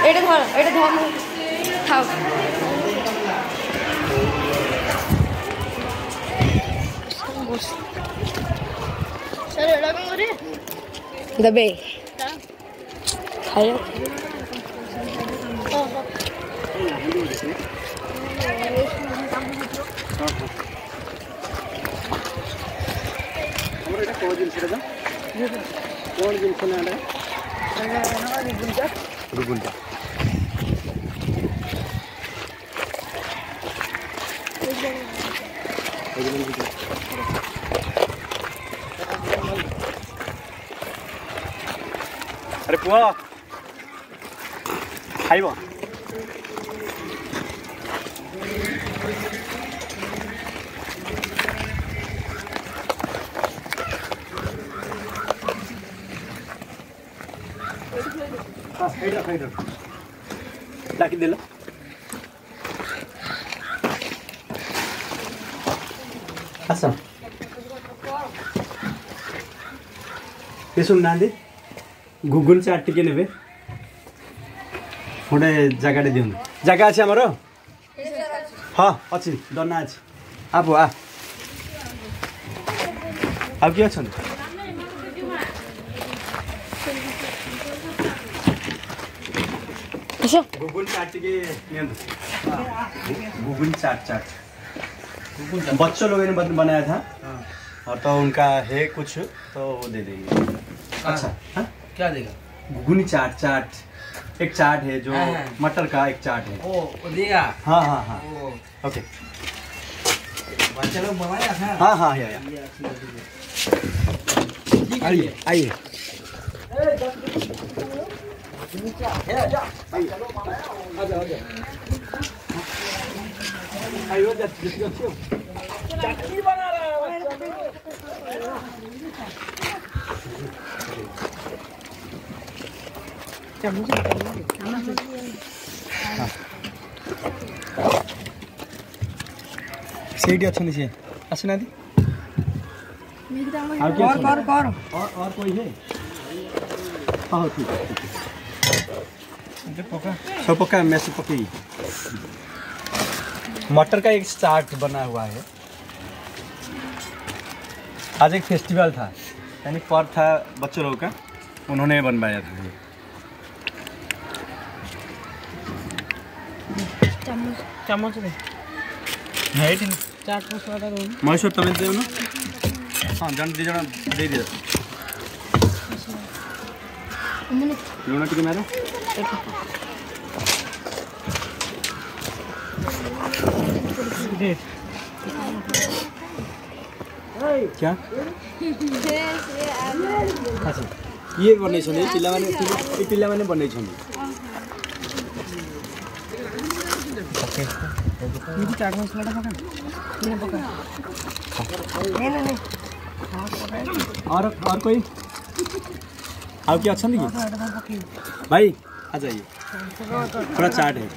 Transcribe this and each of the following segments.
এটা ধর থাক স্যার এটা কোন করে দবে খাইও আমরা এটা কোন দিন ছেড়ে দাও কোন দিন কোন না রুগুনটা अरे पुआ खाइबो डाकी दिल अच्छा ये सुन ना गुगुन चाट टिके नेबे गोटे जगह दियो जगह अच्छे आमर हाँ अच्छी दना अच्छी आप आ किए अच्छा गुगुन चाट टिके गुगुन चाट बच्चों लोगों ने बनाया था और तो उनका है कुछ तो वो दे देंगे अच्छा हाँ क्या देगा गुगुनी चाट एक चाट है जो मटर का एक चाट है वो देगा हाँ हाँ हाँ ओके बच्चे लोग बनाया था हाँ हाँ आइए आइए चटनी बना रहा है सीडी अच्छा नहीं आसना दी और कोई है हाँ ठीक है सब पका मैं से पकी मटर का एक चाट बना हुआ है आज एक फेस्टिवल था यानी पर्व था बच्चों लोगों का उन्होंने बनवाया था ये चम्मच दे चाट मसाला दो महेश्वर तमें दे ना हाँ जन दी जन दे दिया लूना टिके मेरा क्या अच्छा ये बनै छन् पिल्ला माने बनै छन् चाट मसाला पका नहीं और कोई आप क्या अच्छा नहीं भाई आ जाइए थोड़ा चाट है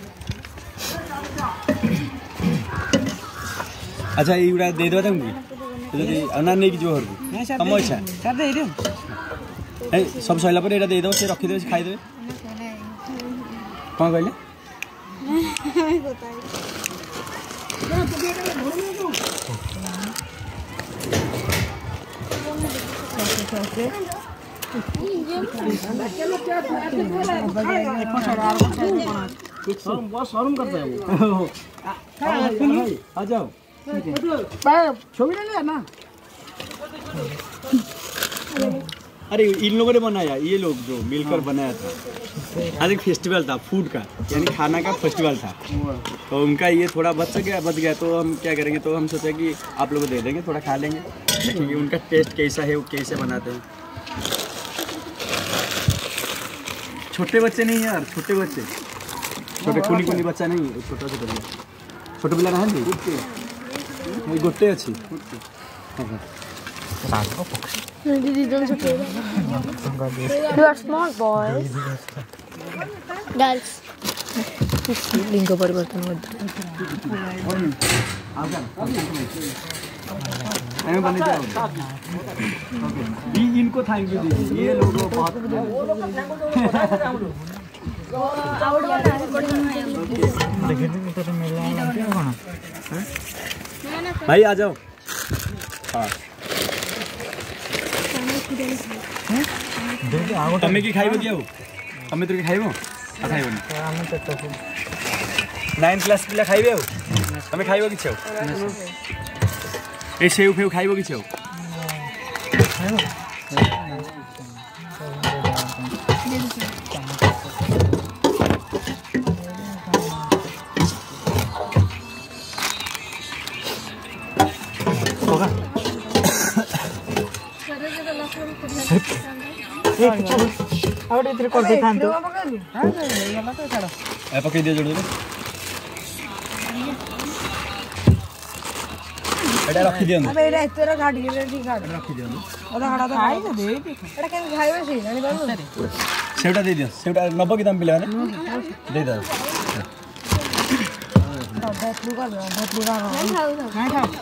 अच्छा ये उड़ा दे दो तुमकी अनाने की जो हर कम इच्छा चाट दे दो ए सब सैला पर एटा दे दो से रखि दे खाइ दे कोन कहले शर्म करता है वो आ जाओ छवि ले ना अरे इन लोगों ने बनाया ये लोग जो मिलकर बनाया था आज एक फेस्टिवल था फूड का यानी खाना का फेस्टिवल था तो उनका ये थोड़ा बच गया तो हम क्या करेंगे तो हम सोचे कि आप लोगों को दे देंगे थोड़ा खा लेंगे देखेंगे उनका टेस्ट कैसा है वो कैसे बनाते हैं छोटे बच्चे नहीं यार छोटे बच्चे छोटे कुनी बच्चा नहीं छोटा पिला ना गोटे अच्छी You are small boys. Girls. लिंग परिवर्तन इनको थैंक यू दीजिए ये लोग बहुत भाई आ जाओ। हाँ तमें कि खाइबो किया तमें तो खाइबो खाइबो 9 क्लास पिला खाइबे तमें खाइबो किछ ए सेउ फेउ खाइबो किछ आउट इधर कर दे थान तो ए पकई दे जोड़ दे एटा रखी दियन अबे एटा तोरा गाड़ी रे ठीक गाड़ी रखी दियन ओदा हड़ा तो खाई दे एटा केन खाइबे से जानि बाबू सेउटा दे दियो सेउटा नब्बे की दाम पिला ने दे दे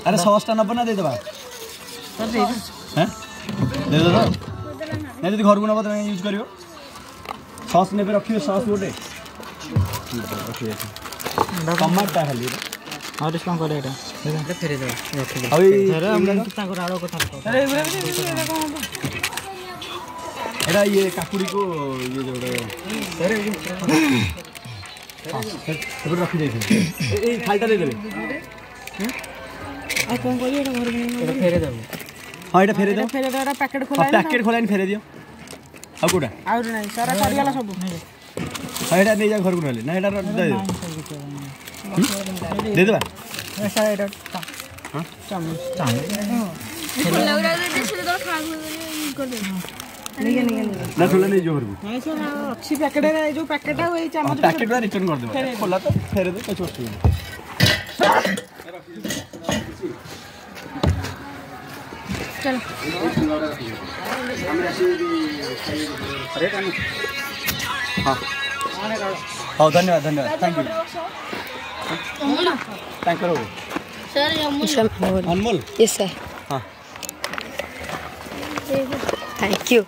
अरे 100 टा नब्बे ना दे देबा कर दे हैं दे दे नहीं तो घर को नब तुम यूज करियो सॉस ने रखियो सॉस गोटे टमाटा खाली और डिस्काउंट कर एटा फेरे दे अभी अरे हम ताको राडो कथा अरे एटा ये काकुड़ी को ये जोड़े अरे हां सब रखी दे ए खालटा दे देबे आ कोन करियो एटा घर में फेरे दे हां एटा फेरे दे पैकेट खोला पैकेट खोलाइन फेरे दियो आ कोडा आउर नहीं सारा सारी वाला सब हां एटा नहीं जा घर को रहले ना एटा दे देबा ऐसा एटा हां चामच लग रहा है जैसे तो खा कर दे नहीं ना खोला नहीं जो घर को ऐसा अच्छी पैकेट है जो पैकेट है वही चामच पैकेट वाला रिटर्न कर दे खोला तो फेरे दे कुछ वस्तु चलो हाँ धन्यवाद धन्यवाद thank you thank you sir Anmol yes sir हाँ थैंक यू